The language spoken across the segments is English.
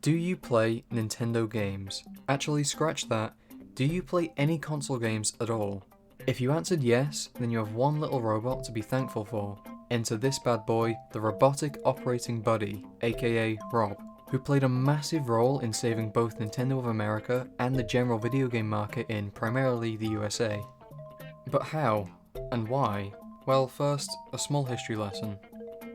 Do you play Nintendo games? Actually, scratch that. Do you play any console games at all? If you answered yes, then you have one little robot to be thankful for. Enter this bad boy, the Robotic Operating Buddy, aka R.O.B, who played a massive role in saving both Nintendo of America and the general video game market in primarily the USA. But how? And why? Well, first, a small history lesson.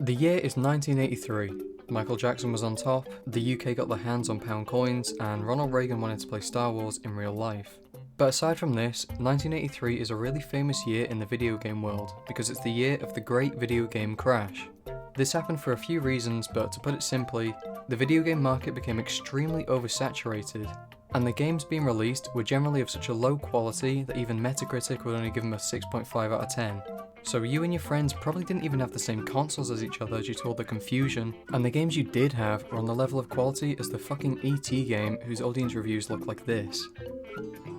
The year is 1983. Michael Jackson was on top, the UK got their hands on pound coins, and Ronald Reagan wanted to play Star Wars in real life. But aside from this, 1983 is a really famous year in the video game world, because it's the year of the Great Video Game Crash. This happened for a few reasons, but to put it simply, the video game market became extremely oversaturated, and the games being released were generally of such a low quality that even Metacritic would only give them a 6.5 out of 10. So you and your friends probably didn't even have the same consoles as each other due to all the confusion, and the games you did have were on the level of quality as the fucking E.T. game whose audience reviews look like this.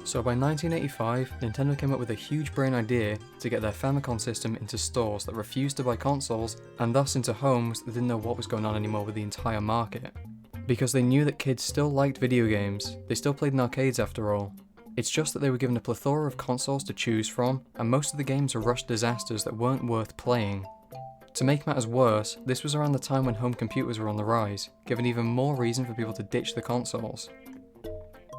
So by 1985, Nintendo came up with a huge brain idea to get their Famicom system into stores that refused to buy consoles, and thus into homes that didn't know what was going on anymore with the entire market. Because they knew that kids still liked video games, they still played in arcades after all. It's just that they were given a plethora of consoles to choose from, and most of the games are rushed disasters that weren't worth playing. To make matters worse, this was around the time when home computers were on the rise, giving even more reason for people to ditch the consoles.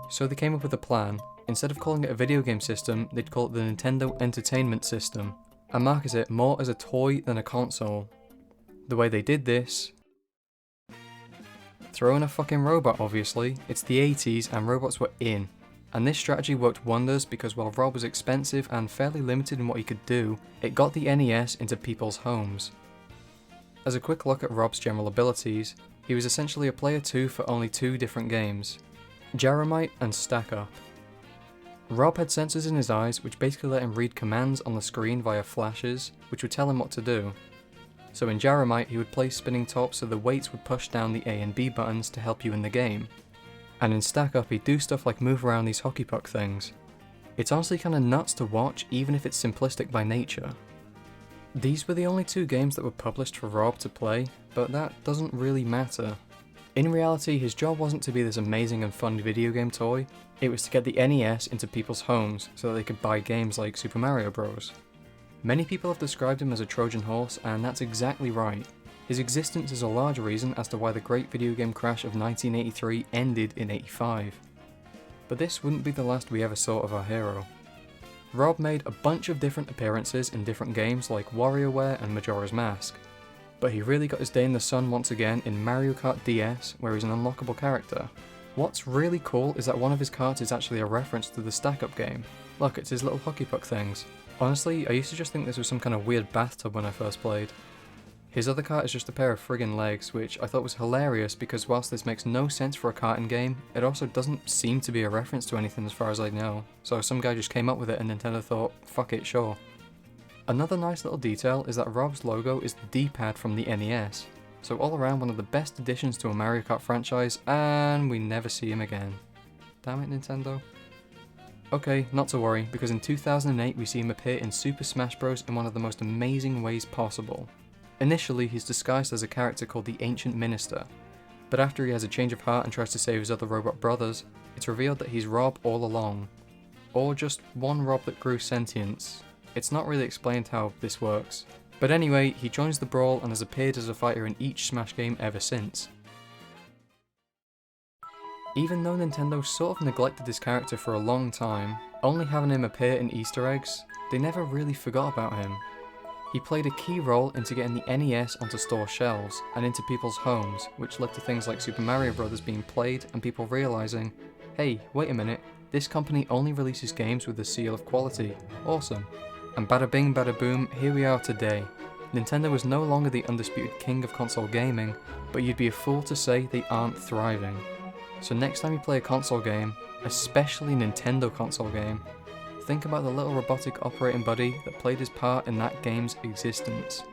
So they came up with a plan. Instead of calling it a video game system, they'd call it the Nintendo Entertainment System, and market it more as a toy than a console. The way they did this... throw in a fucking robot, obviously. It's the 80s and robots were in. And this strategy worked wonders because while R.O.B was expensive and fairly limited in what he could do, it got the NES into people's homes. As a quick look at R.O.B's general abilities, he was essentially a player 2 for only two different games, Gyromite and Stack Up. R.O.B had sensors in his eyes which basically let him read commands on the screen via flashes, which would tell him what to do. So in Gyromite he would place spinning tops so the weights would push down the A and B buttons to help you in the game. And in Stack Up he'd do stuff like move around these hockey puck things. It's honestly kinda nuts to watch even if it's simplistic by nature. These were the only two games that were published for R.O.B to play, but that doesn't really matter. In reality, his job wasn't to be this amazing and fun video game toy, it was to get the NES into people's homes so that they could buy games like Super Mario Bros. Many people have described him as a Trojan horse, and that's exactly right. His existence is a large reason as to why the great video game crash of 1983 ended in '85. But this wouldn't be the last we ever saw of our hero. R.O.B made a bunch of different appearances in different games like WarioWare and Majora's Mask, but he really got his day in the sun once again in Mario Kart DS, where he's an unlockable character. What's really cool is that one of his carts is actually a reference to the Stack Up game. Look, it's his little hockey puck things. Honestly, I used to just think this was some kind of weird bathtub when I first played. His other cart is just a pair of friggin' legs, which I thought was hilarious because whilst this makes no sense for a karting game, it also doesn't seem to be a reference to anything as far as I know, so some guy just came up with it and Nintendo thought, fuck it, sure. Another nice little detail is that R.O.B's logo is the D-pad from the NES, so all around one of the best additions to a Mario Kart franchise, and we never see him again. Damn it, Nintendo. Okay, not to worry, because in 2008 we see him appear in Super Smash Bros. In one of the most amazing ways possible. Initially, he's disguised as a character called the Ancient Minister, but after he has a change of heart and tries to save his other robot brothers, it's revealed that he's R.O.B all along. Or just one R.O.B that grew sentience. It's not really explained how this works. But anyway, he joins the brawl and has appeared as a fighter in each Smash game ever since. Even though Nintendo sort of neglected this character for a long time, only having him appear in Easter eggs, they never really forgot about him. He played a key role into getting the NES onto store shelves and into people's homes, which led to things like Super Mario Bros. Being played and people realising, hey, wait a minute, this company only releases games with the seal of quality. Awesome. And bada bing bada boom, here we are today. Nintendo is no longer the undisputed king of console gaming, but you'd be a fool to say they aren't thriving. So next time you play a console game, especially Nintendo console game, think about the little robotic operating buddy that played his part in that game's existence.